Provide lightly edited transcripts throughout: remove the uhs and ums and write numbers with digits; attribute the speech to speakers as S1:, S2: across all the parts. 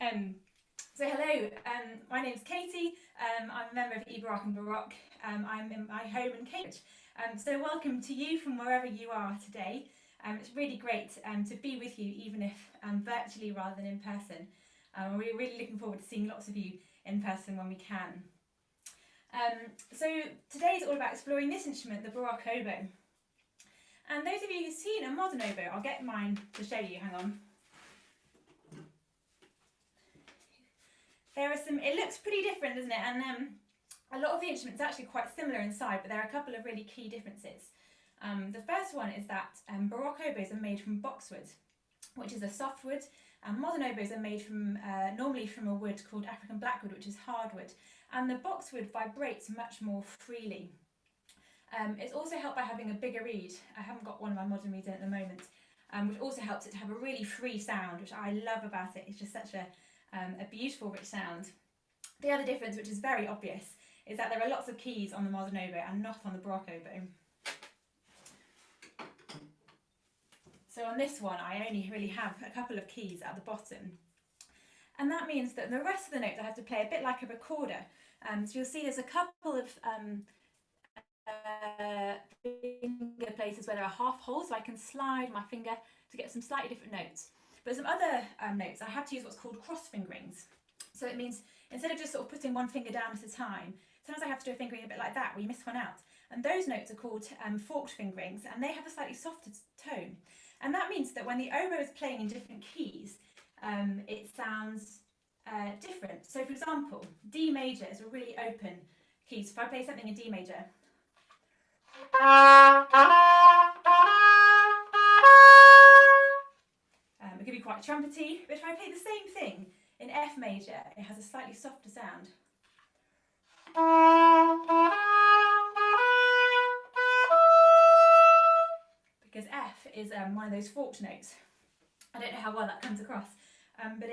S1: Um, so hello, my name's Katie. I'm a member of Bach and Baroque. I'm in my home in Cambridge. So welcome to you from wherever you are today. It's really great to be with you, even if virtually rather than in person. We're really looking forward to seeing lots of you in person when we can. So today is all about exploring this instrument, the Baroque Oboe. And those of you who've seen a modern oboe, I'll get mine to show you, hang on. There are some, it looks pretty different, doesn't it? And a lot of the instruments are actually quite similar inside, but there are a couple of really key differences. The first one is that Baroque oboes are made from boxwood, which is a softwood, and modern oboes are made from normally from a wood called African blackwood, which is hardwood. And the boxwood vibrates much more freely. It's also helped by having a bigger reed. I haven't got one of my modern reeds in at the moment, which also helps it to have a really free sound, which I love about it. It's just such a beautiful, rich sound. The other difference, which is very obvious, is that there are lots of keys on the modern oboe and not on the Baroque oboe. So on this one, I only really have a couple of keys at the bottom. And that means that the rest of the notes I have to play a bit like a recorder. So you'll see there's a couple of finger places where there are half holes, so I can slide my finger to get some slightly different notes. But some other notes, I have to use what's called cross fingerings. So it means instead of just sort of putting one finger down at a time, sometimes I have to do a fingering a bit like that, where you miss one out. And those notes are called forked fingerings, and they have a slightly softer tone. And that means that when the oboe is playing in different keys, it sounds different. So for example, D major is a really open key. So if I play something in D major, it could be quite trumpety, but if I play the same thing in F major, it has a slightly softer sound. Because F is one of those forked notes. I don't know how well that comes across, but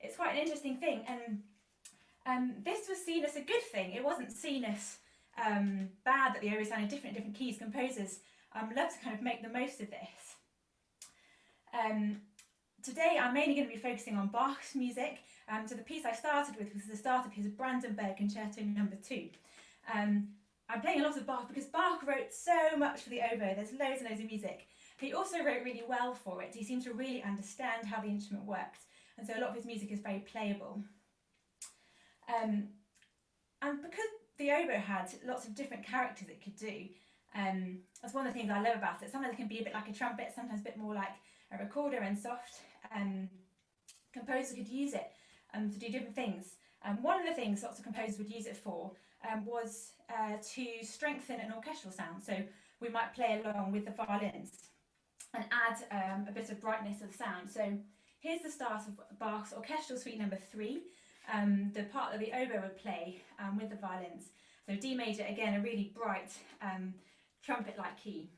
S1: it's quite an interesting thing, and this was seen as a good thing. It wasn't seen as bad that the oboe sounded different in different keys. Composers love to kind of make the most of this. Today I'm mainly going to be focusing on Bach's music. So the piece I started with was the start of his Brandenburg Concerto No. 2. I'm playing a lot of Bach because Bach wrote so much for the oboe. There's loads and loads of music. He also wrote really well for it. He seemed to really understand how the instrument worked, and so a lot of his music is very playable. And because the oboe had lots of different characters it could do, that's one of the things I love about it. Sometimes it can be a bit like a trumpet, sometimes a bit more like a recorder and soft. Composers could use it to do different things. One of the things lots of composers would use it for was to strengthen an orchestral sound. So we might play along with the violins and add a bit of brightness of the sound. So here's the start of Bach's Orchestral Suite No. 3, the part that the oboe would play with the violins. So D major, again, a really bright trumpet-like key.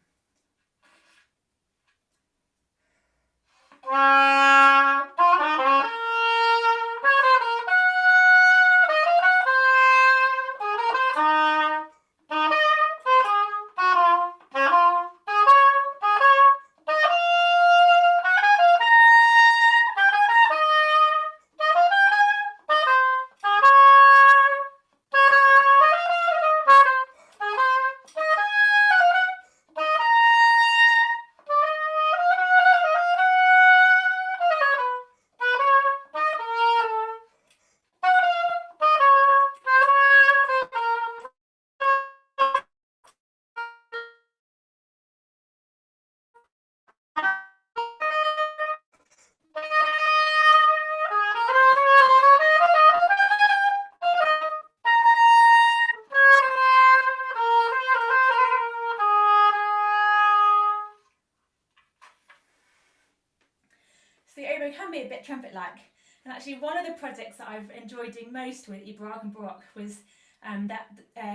S1: So the oboe can be a bit trumpet-like, and actually one of the projects that I've enjoyed doing most with Bach and Baroque was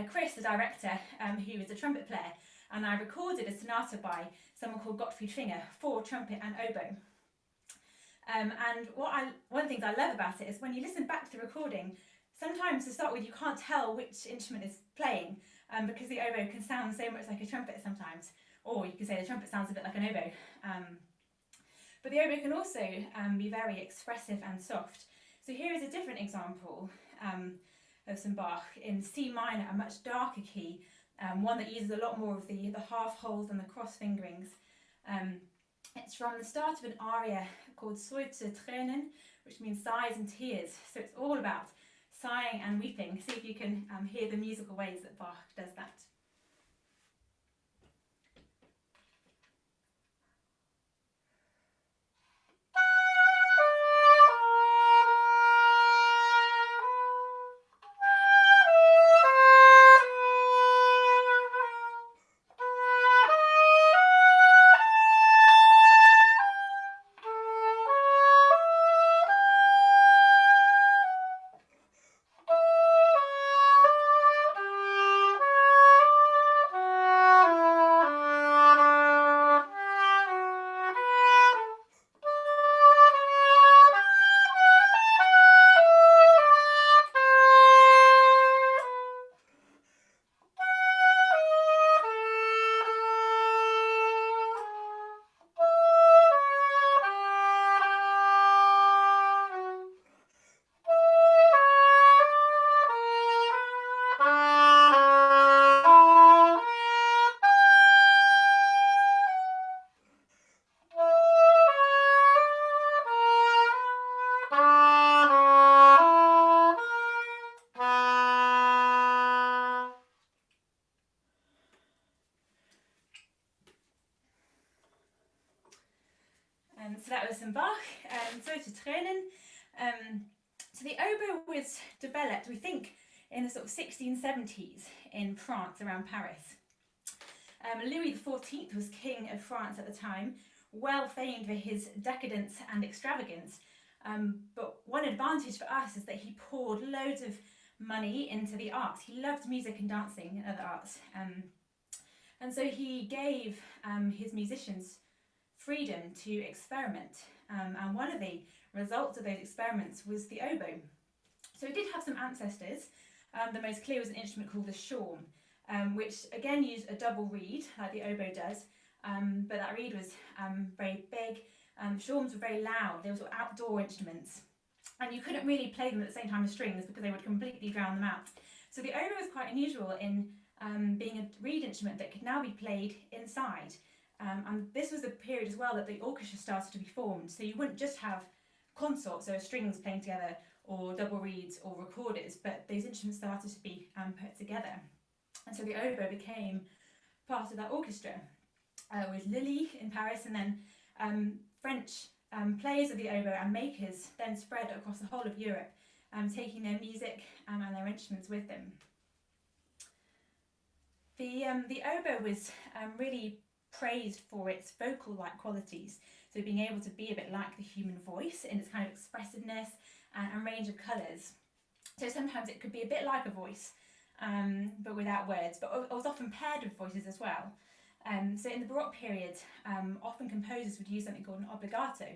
S1: Chris, the director, who is a trumpet player, and I recorded a sonata by someone called Gottfried Finger for trumpet and oboe. And one of the things I love about it is when you listen back to the recording, sometimes to start with you can't tell which instrument is playing because the oboe can sound so much like a trumpet sometimes, or you could say the trumpet sounds a bit like an oboe. But the oboe can also be very expressive and soft. So here is a different example of some Bach in C minor, a much darker key, one that uses a lot more of the half holes and the cross fingerings. It's from the start of an aria called Seufzer Tränen, which means sighs and tears. So it's all about sighing and weeping. See if you can hear the musical ways that Bach does that. So that was some Bach, Seufzer Tränen. So the oboe was developed, we think, in the sort of 1670s in France, around Paris. Louis XIV was king of France at the time, well famed for his decadence and extravagance. But one advantage for us is that he poured loads of money into the arts. He loved music and dancing and other arts. And so he gave his musicians freedom to experiment. And one of the results of those experiments was the oboe. So it did have some ancestors. The most clear was an instrument called the shawm, which again used a double reed, like the oboe does, but that reed was very big. Shawms were very loud. They were sort of outdoor instruments, and you couldn't really play them at the same time as strings because they would completely drown them out. So the oboe was quite unusual in being a reed instrument that could now be played inside. And this was the period as well that the orchestra started to be formed. So you wouldn't just have consorts, so strings playing together, or double reeds or recorders, but those instruments started to be put together. And so the oboe became part of that orchestra with Lilly in Paris, and then French players of the oboe and makers then spread across the whole of Europe, taking their music and their instruments with them. The oboe was really praised for its vocal-like qualities, so being able to be a bit like the human voice in its kind of expressiveness and range of colours. So sometimes it could be a bit like a voice, but without words, but it was often paired with voices as well. So in the Baroque period, often composers would use something called an obbligato.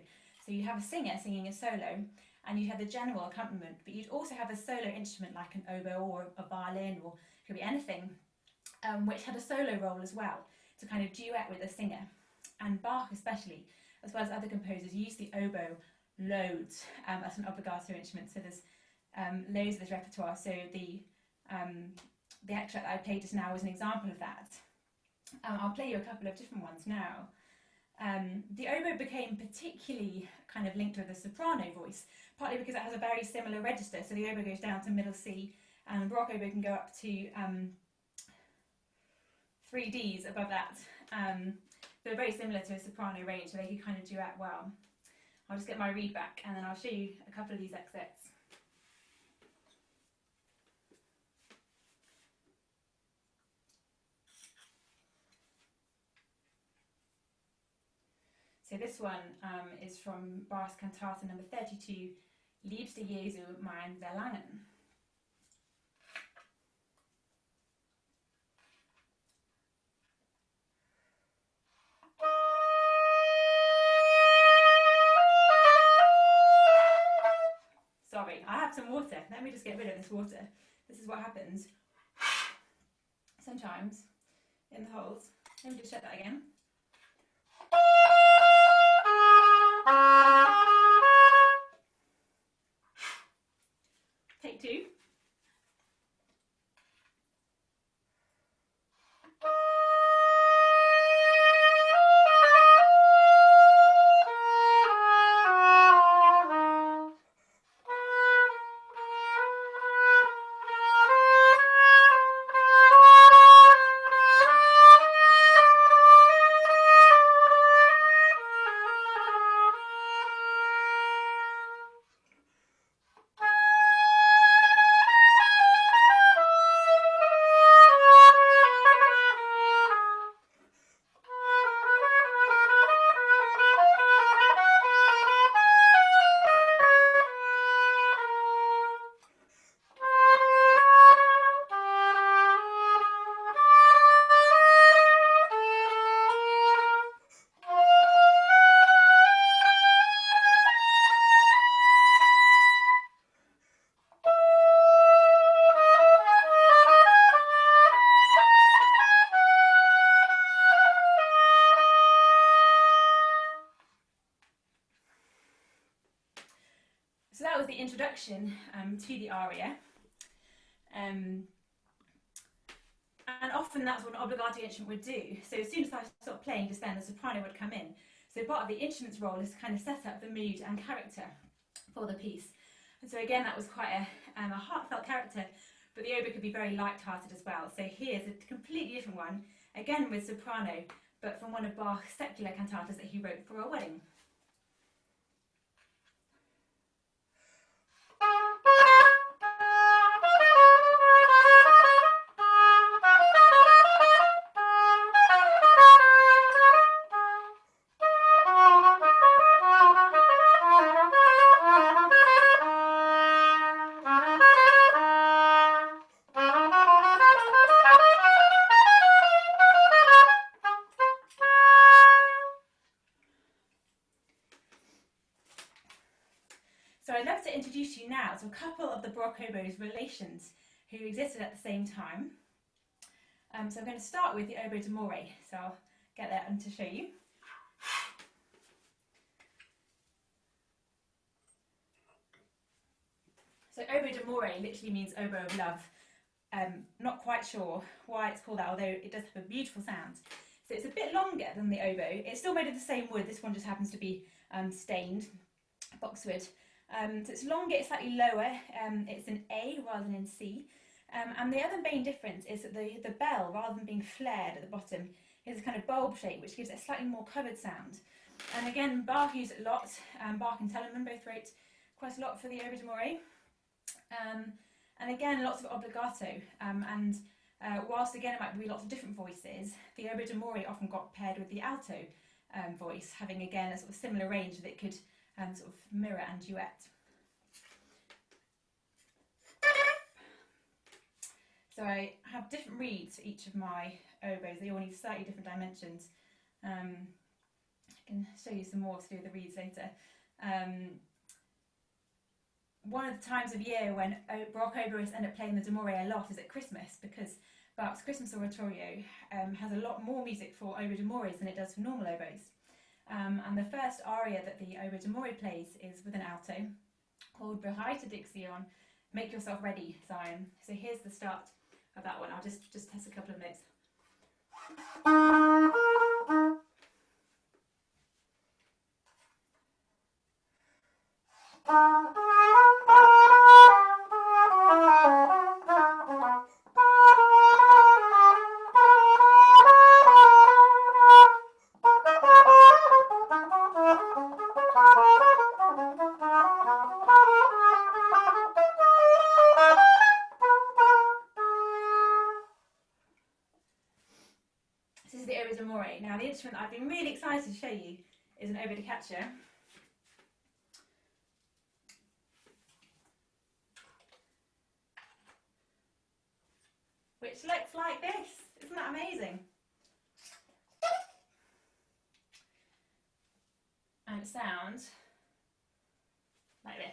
S1: So you have a singer singing a solo, and you have the general accompaniment, but you'd also have a solo instrument like an oboe or a violin, or it could be anything, which had a solo role as well, to kind of duet with a singer. And Bach especially, as well as other composers, used the oboe loads as an obbligato instrument. So there's loads of this repertoire. So the extract that I played just now was an example of that. I'll play you a couple of different ones now. The oboe became particularly kind of linked with the soprano voice, partly because it has a very similar register. So the oboe goes down to middle C, and the Baroque oboe can go up to 3 Ds above that. They're very similar to a soprano range, so they can kind of duet well. I'll just get my reed back and then I'll show you a couple of these excerpts. So this one is from Bach's cantata number 32, Liebster Jesu, mein Verlangen. Sorry, I have some water. Let me just get rid of this water. This is what happens sometimes in the holes. Let me just check that again. So that was the introduction to the aria. And often that's what an obbligato instrument would do. So as soon as I stopped playing, just then the soprano would come in. So part of the instrument's role is to kind of set up the mood and character for the piece. And so again, that was quite a heartfelt character, but the oboe could be very light-hearted as well. So here's a completely different one, again with soprano, but from one of Bach's secular cantatas that he wrote for a wedding. So I'd love to introduce you now to a couple of the Baroque oboe's relations who existed at the same time. So I'm going to start with the oboe d'amore, so I'll get that on to show you. So oboe d'amore literally means oboe of love. Not quite sure why it's called that, although it does have a beautiful sound. So it's a bit longer than the oboe. It's still made of the same wood. This one just happens to be stained boxwood. So it's longer, it's slightly lower, it's in A rather than in C. And the other main difference is that the bell, rather than being flared at the bottom, is a kind of bulb shape, which gives it a slightly more covered sound. And again, Bach used it a lot. Bach and Telemann both wrote quite a lot for the oboe d'amore. And again, lots of obbligato. Whilst again it might be lots of different voices, the oboe d'amore often got paired with the alto voice, having again a sort of similar range that it could sort of mirror and duet. So I have different reeds for each of my oboes. They all need slightly different dimensions. I can show you some more to do with the reeds later. One of the times of year when Baroque oboists end up playing the d'amore a lot is at Christmas, because Bach's Christmas oratorio has a lot more music for oboe d'amores than it does for normal oboes. And the first aria that the oboe d'amore plays is with an alto, called Bereite dich, Zion, make yourself ready, Zion. So here's the start of that one. I'll just test a couple of notes. This is the oboe d'amore. Now the instrument I've been really excited to show you is an oboe da caccia. Which looks like this. Isn't that amazing? And it sounds like this.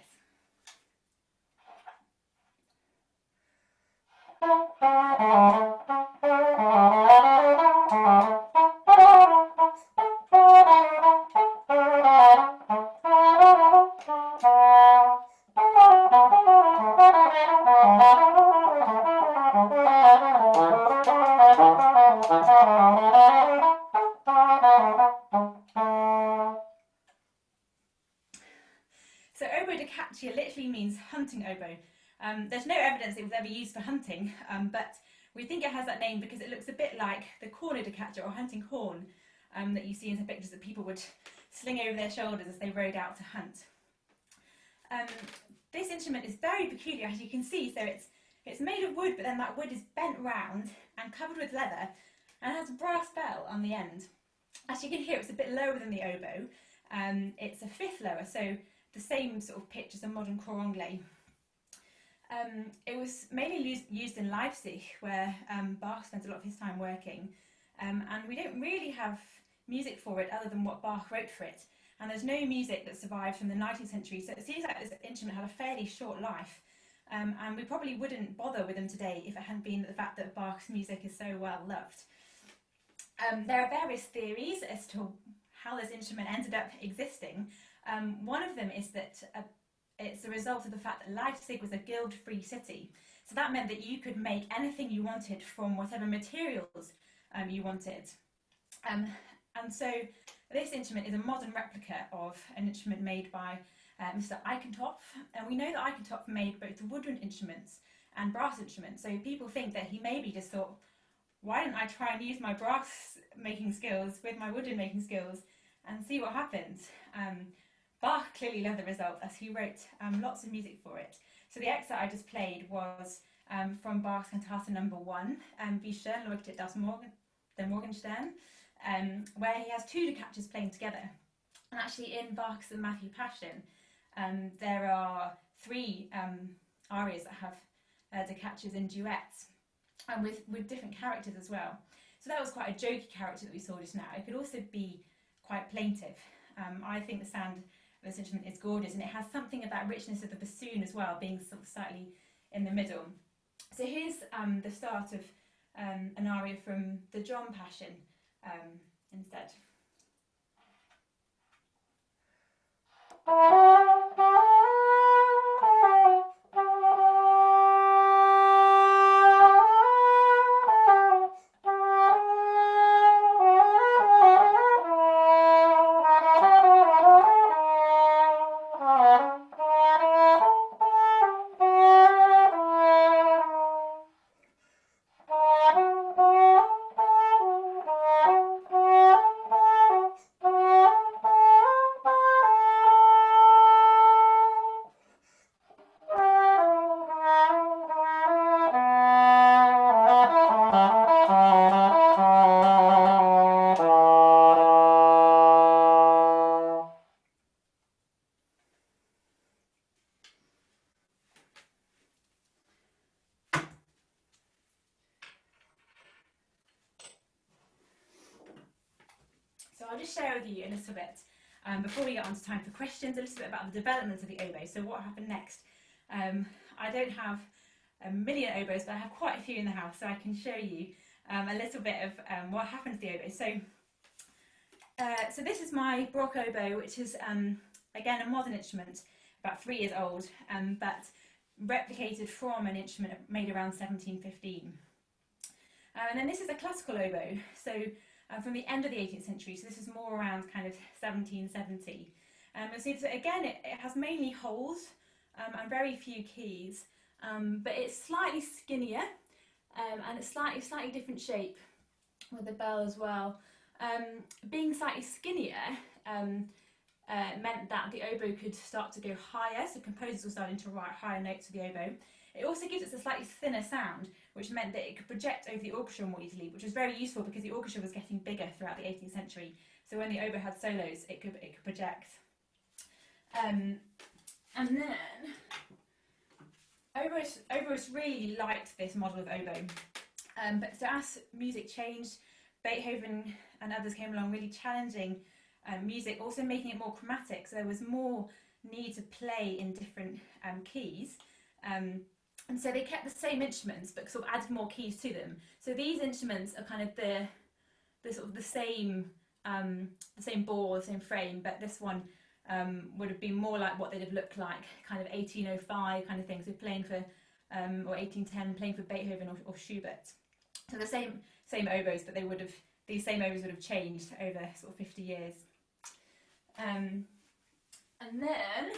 S1: So oboe da caccia literally means hunting oboe. There's no evidence it was ever used for hunting, but we think it has that name because it looks a bit like the corno da caccia, or hunting horn, that you see in some pictures that people would sling over their shoulders as they rode out to hunt. This instrument is very peculiar, as you can see. So it's made of wood, but then that wood is bent round and covered with leather, and it has a brass bell on the end. As you can hear, it's a bit lower than the oboe. It's a fifth lower, so the same sort of pitch as a modern cor anglais. It was mainly used in Leipzig, where Bach spent a lot of his time working, and we don't really have music for it other than what Bach wrote for it. And there's no music that survived from the 19th century, so it seems like this instrument had a fairly short life. And we probably wouldn't bother with them today if it hadn't been the fact that Bach's music is so well loved. There are various theories as to how this instrument ended up existing. One of them is that it's it's a result of the fact that Leipzig was a guild-free city. So that meant that you could make anything you wanted from whatever materials you wanted. And so this instrument is a modern replica of an instrument made by Mr. Eikentopf. And we know that Eikentopf made both the woodwind instruments and brass instruments. So people think that he maybe just thought, why don't I try and use my brass making skills with my woodwind making skills and see what happens? Bach clearly loved the result, as he wrote lots of music for it. So the excerpt I just played was from Bach's Cantata No. 1, Wie schön leuchtet das der Morgenstern, where he has two caccias playing together. And actually in Bach's The Matthew Passion, there are three arias that have the caccias in duets, and with different characters as well. So that was quite a jokey character that we saw just now. It could also be quite plaintive. I think the sound of this instrument is gorgeous, and it has something of that richness of the bassoon as well, being sort of slightly in the middle. So here's the start of an aria from the John Passion instead. So I'll just share with you a little bit, before we get on to time for questions, a little bit about the development of the oboe. So what happened next? I don't have a million oboes, but I have quite a few in the house, so I can show you a little bit of what happened to the oboe. So this is my Baroque oboe, which is, again, a modern instrument, about 3 years old, but replicated from an instrument made around 1715. And then this is a classical oboe, so from the end of the 18th century, so this is more around kind of 1770. And so again, it has mainly holes and very few keys, but it's slightly skinnier and it's slightly different shape with the bell as well. Being slightly skinnier meant that the oboe could start to go higher, so composers were starting to write higher notes for the oboe. It also gives it a slightly thinner sound, which meant that it could project over the orchestra more easily, which was very useful because the orchestra was getting bigger throughout the 18th century. So when the oboe had solos, it could project. And then oboists really liked this model of oboe. But so as music changed, Beethoven and others came along, really challenging music, also making it more chromatic. So there was more need to play in different keys. And so they kept the same instruments, but sort of added more keys to them. So these instruments are kind of the same bore, the same frame, but this one would have been more like what they'd have looked like, kind of 1805 kind of thing. So playing for, or 1810, playing for Beethoven or Schubert. So the same oboes, but these same oboes would have changed over sort of 50 years. And then,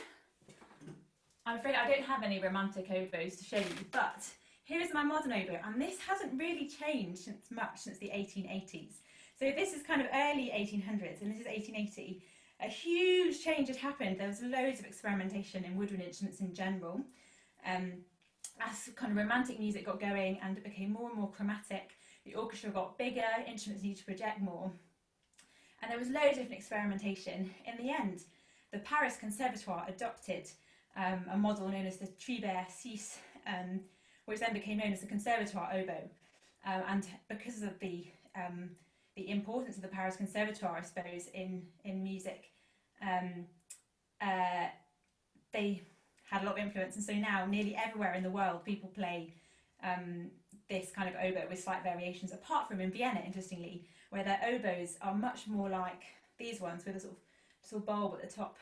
S1: I'm afraid I don't have any romantic oboes to show you, but here is my modern oboe, and this hasn't really changed much since the 1880s. So this is kind of early 1800s, and this is 1880. A huge change had happened. There was loads of experimentation in woodwind instruments in general. As kind of romantic music got going and it became more and more chromatic, the orchestra got bigger, instruments needed to project more. And there was loads of different experimentation. In the end, the Paris Conservatoire adopted a model known as the Tribert 6, which then became known as the Conservatoire oboe. And because of the importance of the Paris Conservatoire, I suppose, in music, they had a lot of influence, and so now nearly everywhere in the world people play this kind of oboe with slight variations, apart from in Vienna, interestingly, where their oboes are much more like these ones with a sort of bulb at the top,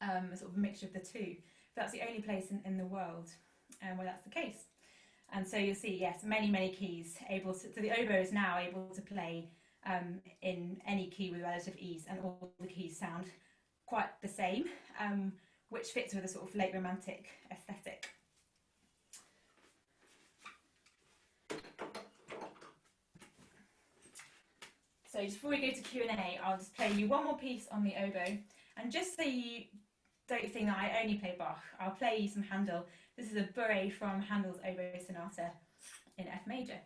S1: a sort of mixture of the two. That's the only place in the world where that's the case. And so you'll see, yes, many keys able to, so the oboe is now able to play in any key with relative ease, and all the keys sound quite the same, which fits with a sort of late romantic aesthetic. So just before we go to Q&A, I'll just play you one more piece on the oboe, and just so you don't think that I only play Bach, I'll play you some Handel. This is a Bourrée from Handel's Oboe Sonata in F major.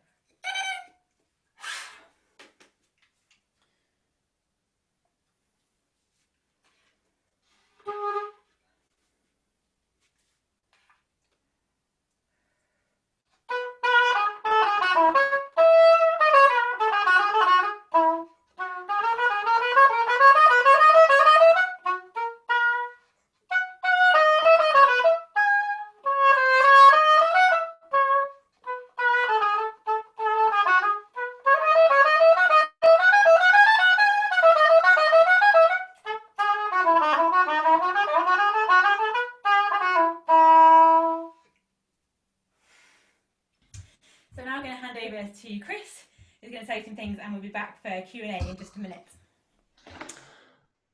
S1: So now I'm going to hand over to Chris, who's going to say some things, and we'll be back for Q&A in just a minute.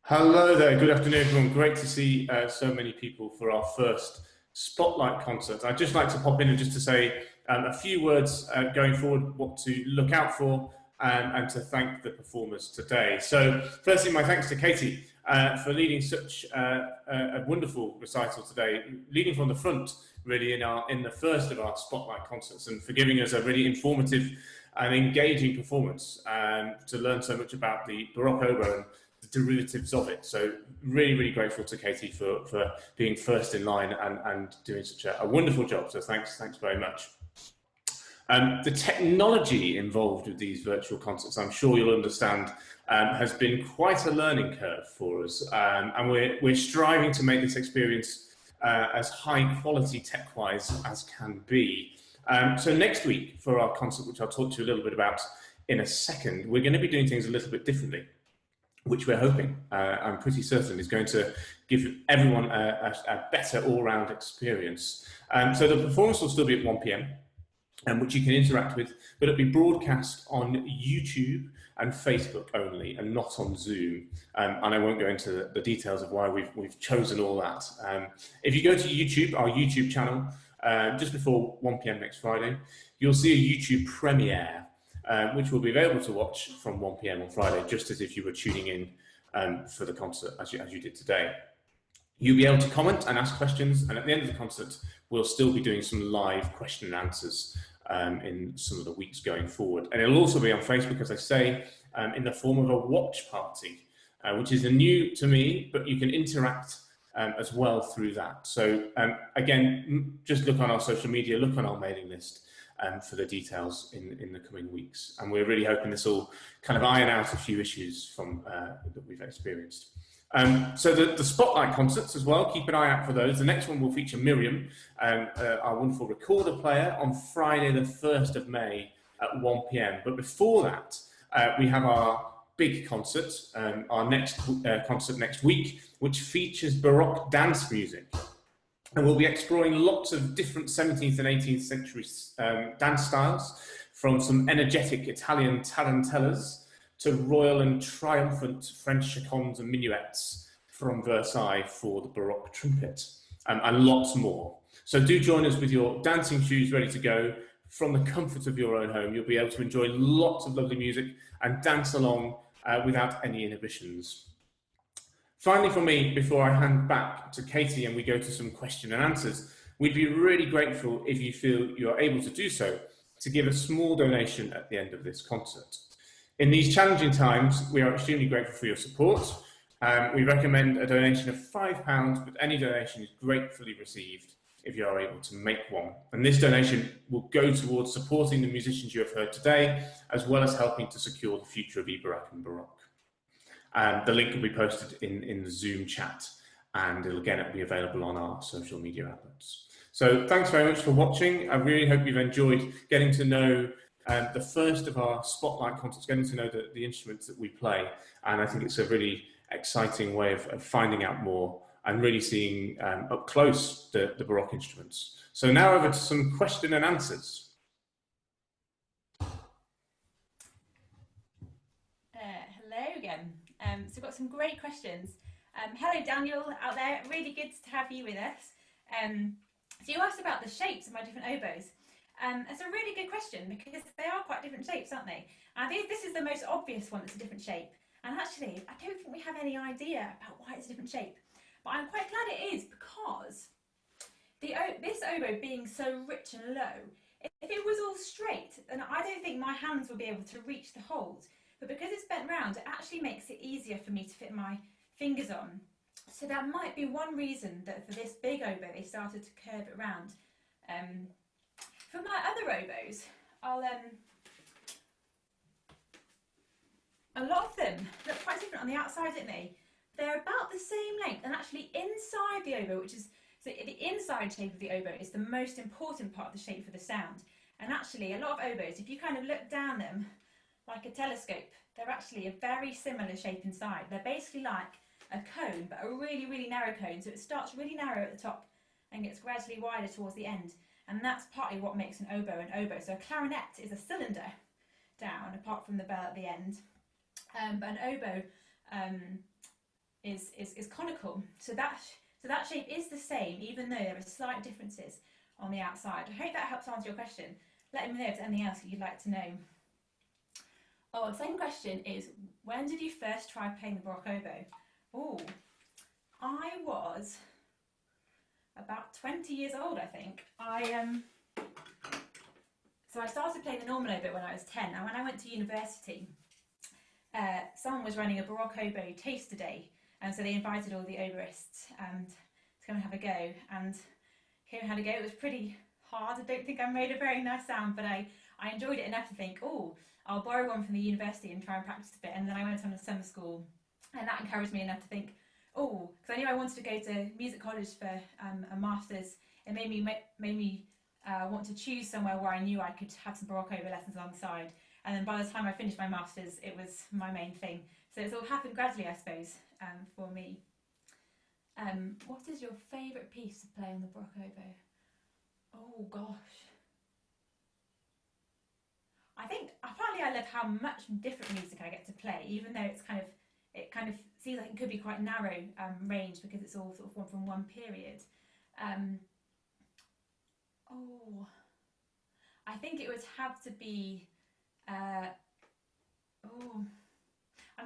S2: Hello there, good afternoon everyone. Great to see so many people for our first Spotlight concert. I'd just like to pop in and just to say a few words going forward, what to look out for, and to thank the performers today. So firstly, my thanks to Katie for leading such a wonderful recital today, leading from the front really in the first of our Spotlight concerts, and for giving us a really informative and engaging performance to learn so much about the Baroque oboe and the derivatives of it. So really grateful to Katie for being first in line and doing such a wonderful job. So thanks very much. The technology involved with these virtual concerts, I'm sure you'll understand, has been quite a learning curve for us, and we're striving to make this experience as high quality tech-wise as can be. So next week for our concert, which I'll talk to you a little bit about in a second, we're going to be doing things a little bit differently, which we're hoping, I'm pretty certain, is going to give everyone a better all-round experience. So the performance will still be at 1 p.m, which you can interact with, but it'll be broadcast on YouTube and Facebook only, and not on Zoom. And I won't go into the details of why we've chosen all that. If you go to YouTube, our YouTube channel, just before 1 p.m. next Friday, you'll see a YouTube premiere, which will be available to watch from 1 p.m. on Friday, just as if you were tuning in for the concert as you did today. You'll be able to comment and ask questions, and at the end of the concert, we'll still be doing some live question and answers in some of the weeks going forward. And it'll also be on Facebook, as I say, in the form of a watch party, which is new to me, but you can interact as well through that. So again, just look on our social media, look on our mailing list for the details in the coming weeks. And we're really hoping this will kind of iron out a few issues from that we've experienced. So the Spotlight concerts as well, keep an eye out for those. The next one will feature Miriam, our wonderful recorder player, on Friday the 1st of May at 1 p.m. But before that, we have our big concert, our next concert next week, which features Baroque dance music. And we'll be exploring lots of different 17th and 18th century dance styles, from some energetic Italian tarantellas to royal and triumphant French chaconnes and minuets from Versailles for the Baroque trumpet, and lots more. So do join us with your dancing shoes ready to go. From the comfort of your own home, you'll be able to enjoy lots of lovely music and dance along without any inhibitions. Finally, from me, before I hand back to Katie and we go to some question and answers, we'd be really grateful if you feel you're able to do so, to give a small donation at the end of this concert. In these challenging times, we are extremely grateful for your support. We recommend a donation of £5, but any donation is gratefully received if you are able to make one. And this donation will go towards supporting the musicians you have heard today, as well as helping to secure the future of Baroque and Baroque. The link will be posted in the Zoom chat, and it'll be available on our social media outlets. So thanks very much for watching. I really hope you've enjoyed getting to know the first of our Spotlight concerts, getting to know the instruments that we play. And I think it's a really exciting way of finding out more and really seeing up close the Baroque instruments. So now over to some question and answers.
S1: Hello again. So we've got some great questions. Hello Daniel out there, really good to have you with us. So you asked about the shapes of my different oboes. It's a really good question because they are quite different shapes, aren't they? I think this is the most obvious one that's a different shape. And actually, I don't think we have any idea about why it's a different shape. But I'm quite glad it is because this oboe being so rich and low, if it was all straight, then I don't think my hands would be able to reach the holes. But because it's bent round, it actually makes it easier for me to fit my fingers on. So that might be one reason that for this big oboe, they started to curve it round. For my other oboes, a lot of them look quite different on the outside, don't they? They're about the same length, and actually inside the oboe, so the inside shape of the oboe is the most important part of the shape for the sound. And actually, a lot of oboes, if you kind of look down them like a telescope, they're actually a very similar shape inside. They're basically like a cone, but a really, really narrow cone. So it starts really narrow at the top and gets gradually wider towards the end. And that's partly what makes an oboe an oboe. So a clarinet is a cylinder down, apart from the bell at the end. But an oboe is conical. So that shape is the same, even though there are slight differences on the outside. I hope that helps answer your question. Let me know if there's anything else you'd like to know. Oh, the second question is, when did you first try playing the Baroque oboe? Oh, I was about 20 years old, I think. So I started playing the normal oboe when I was 10, and when I went to university, someone was running a Baroque oboe taster day, and so they invited all the oboists to come and have a go, and came and had a go. It was pretty hard. I don't think I made a very nice sound, but I enjoyed it enough to think, oh, I'll borrow one from the university and try and practice a bit. And then I went on a summer school, and that encouraged me enough to think, oh, because I knew I wanted to go to music college for a master's. It made me want to choose somewhere where I knew I could have some Baroque oboe lessons alongside. And then by the time I finished my master's, it was my main thing. So it's all happened gradually, I suppose, for me. What is your favourite piece to play on the Baroque oboe? Oh gosh. I think partly I love how much different music I get to play, even though it kind of seems like it could be quite narrow range because it's all sort of one from one period. I think it would have to be. I'm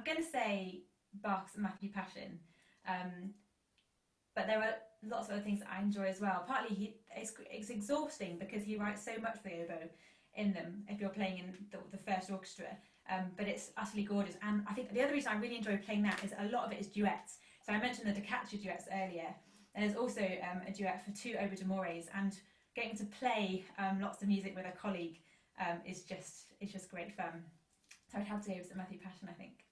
S1: going to say Bach's Matthew Passion, but there are lots of other things that I enjoy as well. Partly it's exhausting because he writes so much for the oboe in them if you're playing in the first orchestra, but it's utterly gorgeous. And I think the other reason I really enjoy playing that is a lot of it is duets. So I mentioned the caccia duets earlier, and there's also a duet for two oboe d'amores, and getting to play lots of music with a colleague is just great fun. So I'd have to go with Matthew Passion, I think.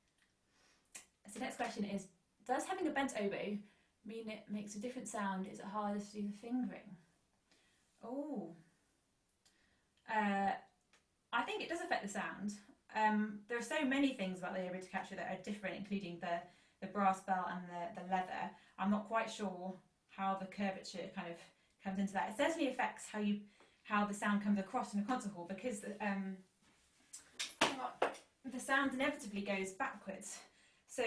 S1: So the next question is, does having a bent oboe mean it makes a different sound? Is it harder to do the fingering? I think it does affect the sound. There are so many things about the oboe to caccia that are different, including the brass bell and the leather. I'm not quite sure how the curvature kind of comes into that. It certainly affects how the sound comes across in a concert hall, because the sound inevitably goes backwards. So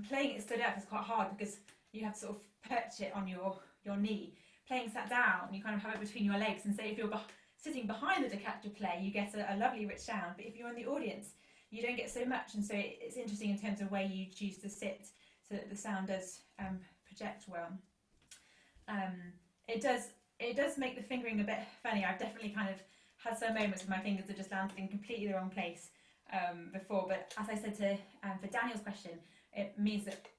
S1: playing it stood up is quite hard because you have to sort of perch it on your knee. Playing sat down, you kind of have it between your legs, and say if you're sitting behind the caccia play, you get a lovely rich sound, but if you're in the audience, you don't get so much. And so it's interesting in terms of where you choose to sit so that the sound does project well. It does make the fingering a bit funny. I've definitely kind of had some moments where my fingers have just landed in completely the wrong place before, but as I said for Daniel's question, it means that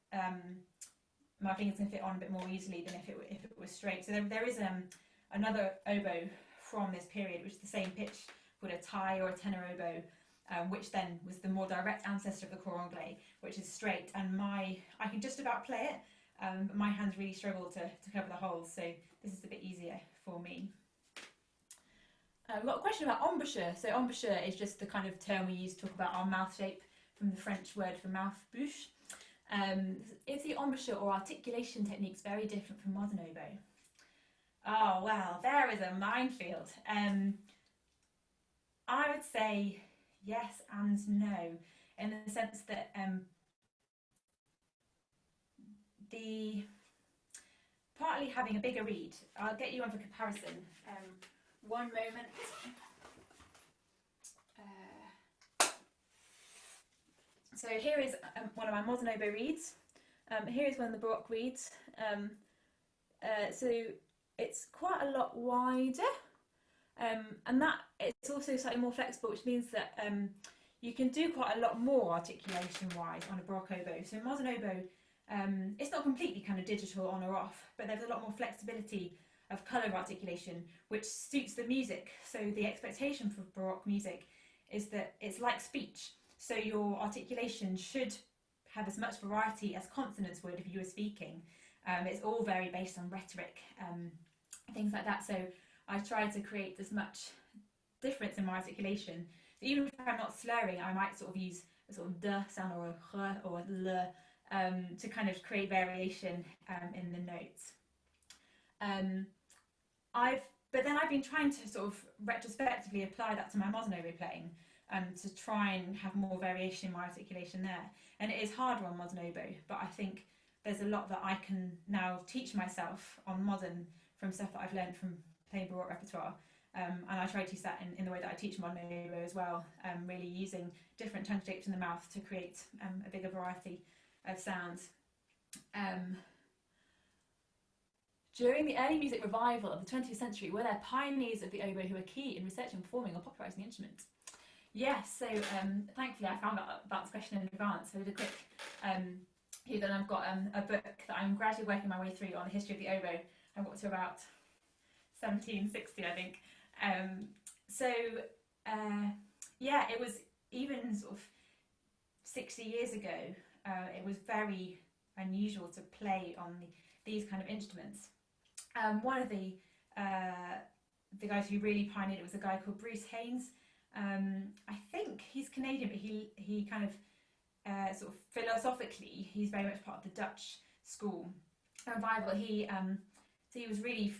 S1: my fingers can fit on a bit more easily than if it was straight. So there is another oboe from this period, which is the same pitch, called a tie or a tenor oboe, which then was the more direct ancestor of the cor anglais, which is straight, and I can just about play it, but my hands really struggle to cover the holes, so this is a bit easier for me. We've got a question about embouchure. So embouchure is just the kind of term we use to talk about our mouth shape, from the French word for mouth, bouche. Is the embouchure or articulation techniques very different from modern oboe? Oh, well, there is a minefield. I would say yes and no, in the sense that the partly having a bigger reed. I'll get you on for comparison. One moment. So here is one of my modern oboe reeds. Here is one of the Baroque reeds. So it's quite a lot wider, and that it's also slightly more flexible, which means that you can do quite a lot more articulation-wise on a Baroque oboe. So modern oboe, it's not completely kind of digital on or off, but there's a lot more flexibility of colour articulation, which suits the music. So the expectation for Baroque music is that it's like speech. So your articulation should have as much variety as consonants would if you were speaking. It's all very based on rhetoric, things like that. So I try to create as much difference in my articulation. So even if I'm not slurring, I might sort of use a sort of d sound or a r or a l to kind of create variation in the notes. But then I've been trying to sort of retrospectively apply that to my modern oboe playing, to try and have more variation in my articulation there. And it is harder on modern oboe, but I think there's a lot that I can now teach myself on modern from stuff that I've learned from playing Baroque repertoire. And I try to use that in the way that I teach modern oboe as well, really using different tongue shapes in the mouth to create a bigger variety of sounds. During the early music revival of the 20th century, were there pioneers of the oboe who were key in researching, performing, or popularising the instrument? Yes, so thankfully I found out about this question in advance. So I did a quick then I've got a book that I'm gradually working my way through on the history of the oboe. I got to about 1760, I think. Yeah, it was even sort of 60 years ago, it was very unusual to play on these kind of instruments. One of the guys who really pioneered it was a guy called Bruce Haynes. I think he's Canadian, but he kind of sort of philosophically, he's very much part of the Dutch school revival. So he was really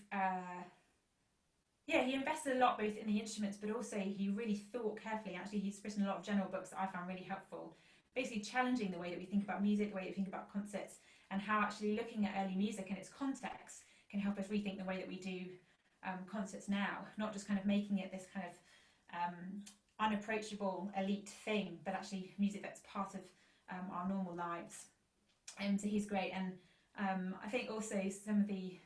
S1: he invested a lot both in the instruments, but also he really thought carefully. Actually, he's written a lot of general books that I found really helpful, basically challenging the way that we think about music, the way that we think about concerts, and how actually looking at early music and its context can help us rethink the way that we do concerts now, not just kind of making it this kind of unapproachable elite thing, but actually music that's part of our normal lives. So he's great. And I think also some of the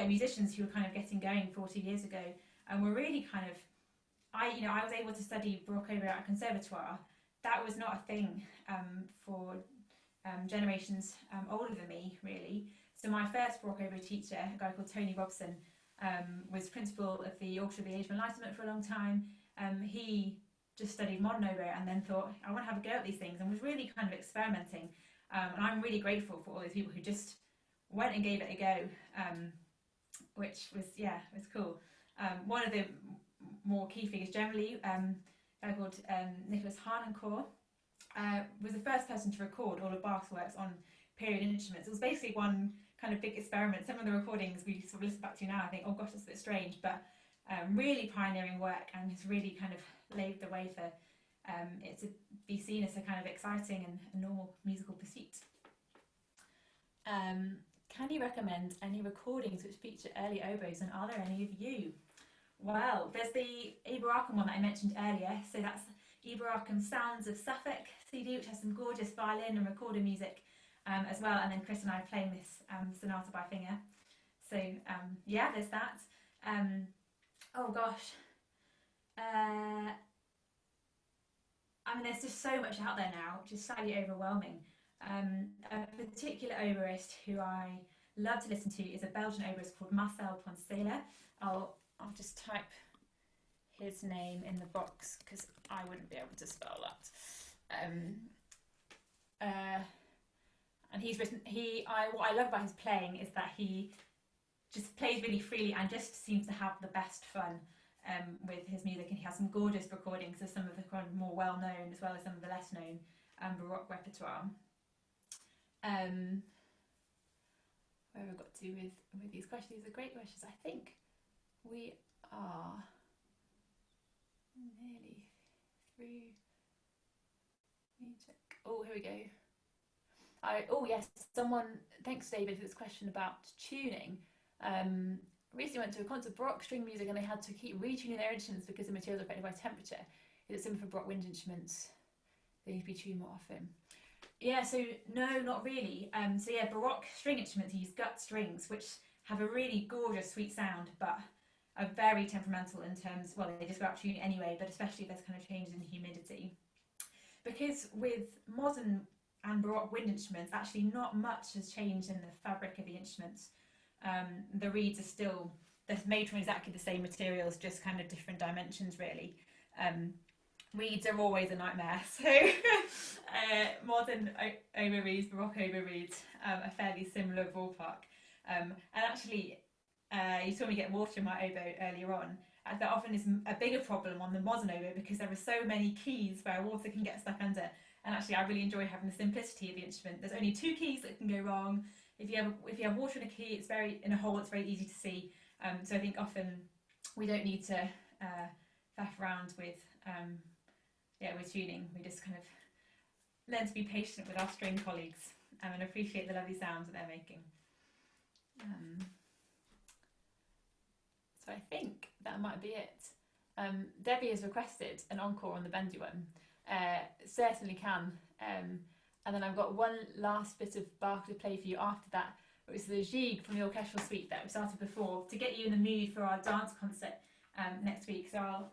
S1: musicians who were kind of getting going 40 years ago and were really kind of, I was able to study Baroque oboe at a conservatoire. That was not a thing for generations older than me, really. So my first Baroque oboe teacher, a guy called Tony Robson, was principal of the Orchestra of the Age of Enlightenment for a long time. He just studied modern oboe and then thought, I want to have a go at these things, and was really kind of experimenting. And I'm really grateful for all those people who just went and gave it a go, which was cool. One of the more key figures generally, a guy called Nicholas Harnoncourt, was the first person to record all of Bach's works on period instruments. It was basically one kind of big experiment. Some of the recordings we sort of listen back to now, I think, oh gosh, that's a bit strange, but really pioneering work, and has really kind of laid the way for it to be seen as a kind of exciting and a normal musical pursuit. Can you recommend any recordings which feature early oboes, and are there any of you? Well, there's the Eberachem one that I mentioned earlier, so that's Eberachem Sounds of Suffolk CD, which has some gorgeous violin and recorder music as well, and then Chris and I are playing this sonata by finger. So there's that. Oh gosh. I mean, there's just so much out there now, which is slightly overwhelming. A particular oboist who I love to listen to is a Belgian oboist called Marcel Poncelet. I'll just type his name in the box because I wouldn't be able to spell that. And he's written. What I love about his playing is that he just plays really freely and just seems to have the best fun with his music. And he has some gorgeous recordings of some of the kind of more well known as well as some of the less known and Baroque repertoire. Where have I got to with these questions? These are great questions. I think we are nearly through. Let me check. Oh, here we go. Oh yes, thanks David for this question about tuning. Recently went to a concert of Baroque string music and they had to keep retuning their instruments because the materials are affected by temperature. Is it similar for Baroque wind instruments? They need to be tuned more often. Yeah, so no, not really. So yeah, Baroque string instruments use gut strings, which have a really gorgeous, sweet sound, but are very temperamental in terms, well, they just go out tuning anyway, but especially if there's kind of changes in humidity. Because with modern and Baroque wind instruments, actually not much has changed in the fabric of the instruments. The reeds are still, they're made from exactly the same materials, just kind of different dimensions really. Reeds are always a nightmare, so modern oboe reeds, Baroque oboe reeds are fairly similar ballpark. And actually, you saw me get water in my oboe earlier on. That often is a bigger problem on the modern oboe because there are so many keys where water can get stuck under. And actually, I really enjoy having the simplicity of the instrument. There's only 2 keys that can go wrong. If you have water in a key, it's in a hole. It's very easy to see. So I think often we don't need to faff around with tuning. We just kind of learn to be patient with our string colleagues and appreciate the lovely sounds that they're making. So I think that might be it. Debbie has requested an encore on the bendy one. Certainly can. And then I've got one last bit of Bach to play for you after that, which is the Gigue from the orchestral suite that we started before to get you in the mood for our dance concert next week. So I'll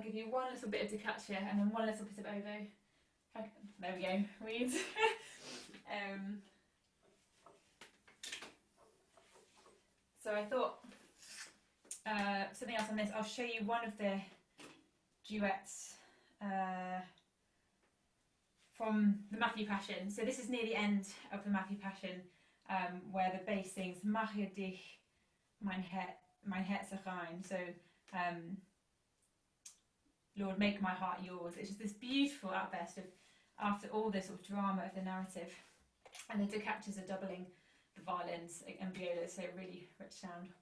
S1: give you one little bit of the caccia and then one little bit of oboe. There we go, reeds. So I thought something else on this. I'll show you one of the duets from the Matthew Passion. So this is near the end of the Matthew Passion, where the bass sings Mache dich mein Herz rein. So Lord, make my heart yours. It's just this beautiful outburst of after all this sort of drama of the narrative, and the caccias are doubling the violins and violas, so really rich sound.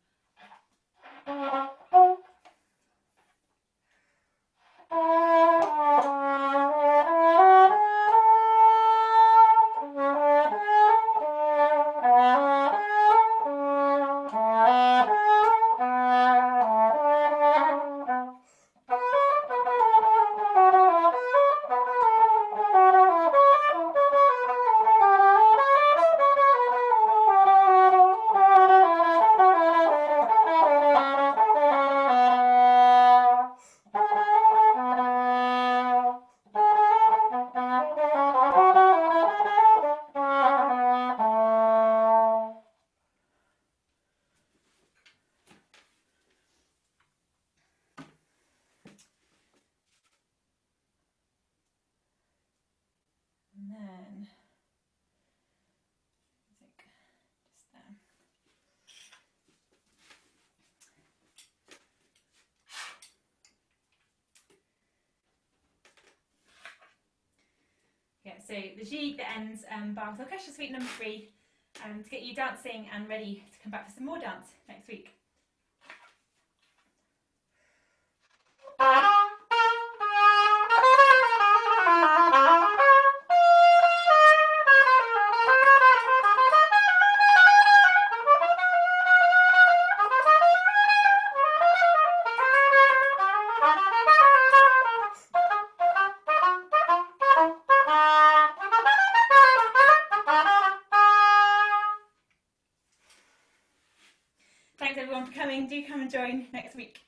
S1: So the Gigue that ends Bach's Orchestral Suite number 3, to get you dancing and ready to come back for some more dance next week. Thanks everyone for coming. Do come and join next week.